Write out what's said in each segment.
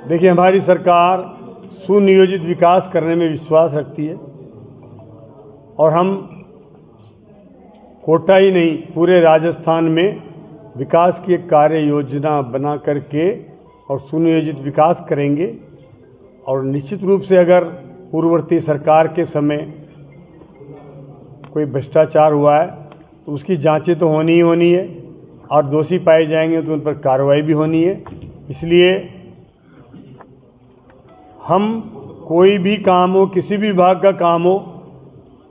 देखिए, हमारी सरकार सुनियोजित विकास करने में विश्वास रखती है और हम कोटा ही नहीं पूरे राजस्थान में विकास की एक कार्य योजना बना करके और सुनियोजित विकास करेंगे। और निश्चित रूप से अगर पूर्ववर्ती सरकार के समय कोई भ्रष्टाचार हुआ है तो उसकी जांचें तो होनी ही होनी है और दोषी पाए जाएंगे तो उन पर कार्रवाई भी होनी है। इसलिए हम कोई भी काम हो, किसी भी विभाग का काम हो,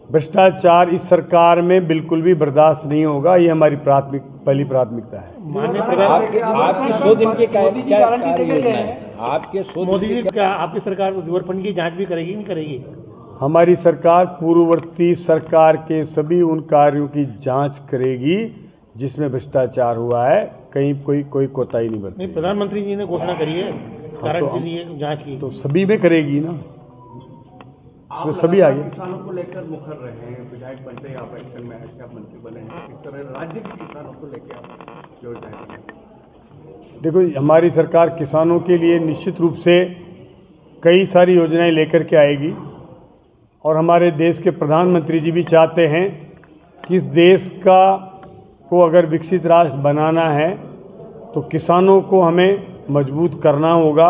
भ्रष्टाचार इस सरकार में बिल्कुल भी बर्दाश्त नहीं होगा। ये हमारी पहली प्राथमिकता है। आपकी 100 दिन की गारंटी है। आपके 100 मोदी जी क्या आपकी सरकार रिवर फंड की जांच भी करेगी नहीं करेगी? हमारी सरकार पूर्ववर्ती सरकार के सभी उन कार्यों की जांच करेगी जिसमें भ्रष्टाचार हुआ है। कहीं कोई कोताही नहीं बरतेगी। प्रधानमंत्री जी ने घोषणा करी है तो जांच की, तो सभी में करेगी ना, उसमें सभी आगे। किसानों को लेकर मुखर रहे हैं, विधायक बनते हैं, आप एक्शन में क्या मंत्री बने हैं, इस तरह राज्य के किसानों को लेकर आप योजनाएं। देखो, हमारी सरकार किसानों के लिए निश्चित रूप से कई सारी योजनाएं लेकर के आएगी और हमारे देश के प्रधानमंत्री जी भी चाहते हैं कि इस देश को अगर विकसित राष्ट्र बनाना है तो किसानों को हमें मजबूत करना होगा,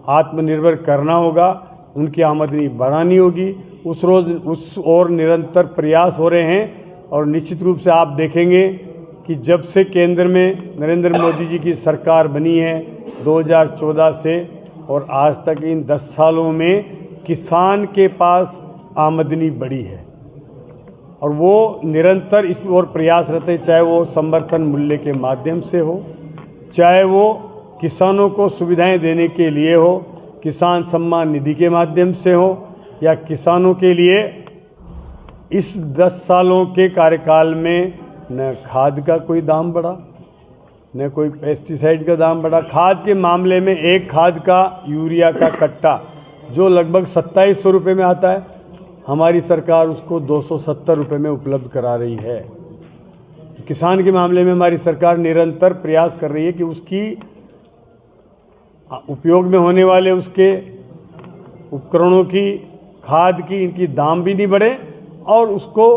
आत्मनिर्भर करना होगा, उनकी आमदनी बढ़ानी होगी। उस ओर निरंतर प्रयास हो रहे हैं और निश्चित रूप से आप देखेंगे कि जब से केंद्र में नरेंद्र मोदी जी की सरकार बनी है 2014 से और आज तक इन 10 सालों में किसान के पास आमदनी बढ़ी है और वो निरंतर इस ओर प्रयासरत है, चाहे वो समर्थन मूल्य के माध्यम से हो, चाहे वो किसानों को सुविधाएं देने के लिए हो, किसान सम्मान निधि के माध्यम से हो, या किसानों के लिए इस 10 सालों के कार्यकाल में न खाद का कोई दाम बढ़ा, न कोई पेस्टिसाइड का दाम बढ़ा। खाद के मामले में एक खाद का यूरिया का कट्टा जो लगभग 2700 रुपये में आता है, हमारी सरकार उसको 270 रुपये में उपलब्ध करा रही है। किसान के मामले में हमारी सरकार निरंतर प्रयास कर रही है कि उसकी उपयोग में होने वाले उसके उपकरणों की, खाद की, इनकी दाम भी नहीं बढ़े और उसको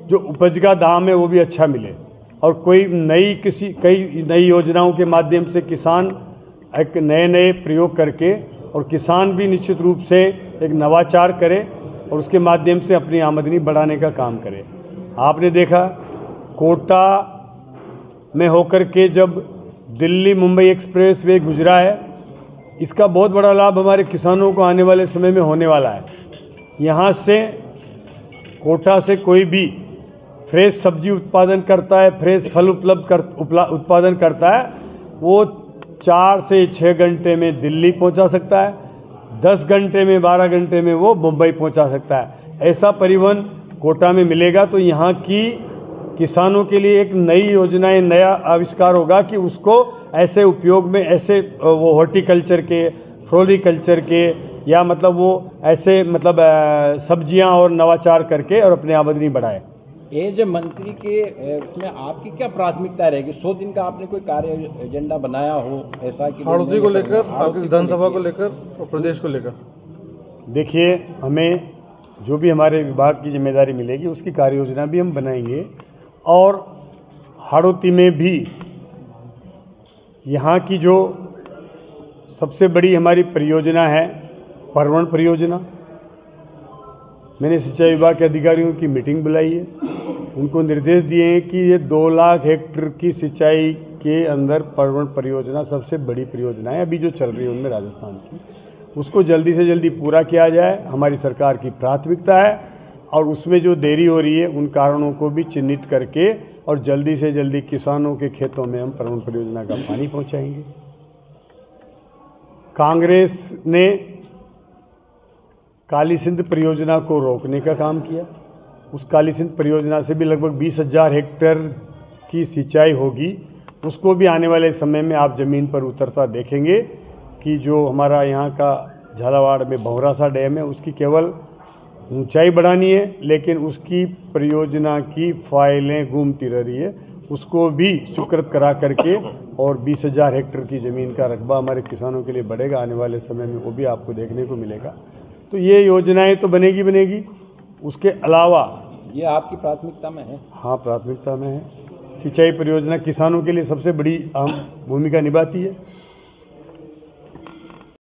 जो उपज का दाम है वो भी अच्छा मिले। और कई नई योजनाओं के माध्यम से किसान एक नए प्रयोग करके और किसान भी निश्चित रूप से एक नवाचार करे और उसके माध्यम से अपनी आमदनी बढ़ाने का काम करे। आपने देखा कोटा में होकर के जब दिल्ली मुंबई एक्सप्रेस वे गुजरा है, इसका बहुत बड़ा लाभ हमारे किसानों को आने वाले समय में होने वाला है। यहाँ से कोटा से कोई भी फ्रेश सब्जी उत्पादन करता है, फ्रेश फल उत्पादन करता है, वो 4 से 6 घंटे में दिल्ली पहुँचा सकता है, 10 घंटे में 12 घंटे में वो मुंबई पहुँचा सकता है। ऐसा परिवहन कोटा में मिलेगा तो यहाँ की किसानों के लिए एक नई योजना, नया आविष्कार होगा कि उसको ऐसे उपयोग में, ऐसे वो हॉर्टिकल्चर के, फ्लोरिकल्चर के, या मतलब वो ऐसे मतलब सब्जियां और नवाचार करके और अपनी आमदनी बढ़ाए। एज मंत्री के उसमें आपकी क्या प्राथमिकता रहेगी? 100 दिन का आपने कोई कार्य एजेंडा बनाया हो ऐसा कि हाड़ौती को लेकर, आपकी विधानसभा को लेकर और प्रदेश को लेकर? देखिए, हमें जो भी हमारे विभाग की जिम्मेदारी मिलेगी उसकी कार्य योजना भी हम बनाएंगे और हाड़ौती में भी यहाँ की जो सबसे बड़ी हमारी परियोजना है परवण परियोजना, मैंने सिंचाई विभाग के अधिकारियों की मीटिंग बुलाई है, उनको निर्देश दिए हैं कि ये 2 लाख हेक्टेयर की सिंचाई के अंदर परवण परियोजना सबसे बड़ी परियोजना है अभी जो चल रही है उनमें राजस्थान की, उसको जल्दी से जल्दी पूरा किया जाए। हमारी सरकार की प्राथमिकता है और उसमें जो देरी हो रही है उन कारणों को भी चिन्हित करके और जल्दी से जल्दी किसानों के खेतों में हम परवण परियोजना का पानी पहुंचाएंगे। कांग्रेस ने काली सिंध परियोजना को रोकने का काम किया, उस काली सिंध परियोजना से भी लगभग 20,000 हेक्टेयर की सिंचाई होगी, उसको भी आने वाले समय में आप ज़मीन पर उतरता देखेंगे कि जो हमारा यहाँ का झालावाड़ में भंवरासा डैम है उसकी केवल ऊंचाई बढ़ानी है, लेकिन उसकी परियोजना की फाइलें घूमती रह रही है उसको भी स्वीकृत करा करके और 20,000 हेक्टेयर की ज़मीन का रकबा हमारे किसानों के लिए बढ़ेगा। आने वाले समय में वो भी आपको देखने को मिलेगा। तो ये योजनाएं तो बनेगी। उसके अलावा ये आपकी प्राथमिकता में है? हाँ, प्राथमिकता में है। सिंचाई परियोजना किसानों के लिए सबसे बड़ी अहम भूमिका निभाती है।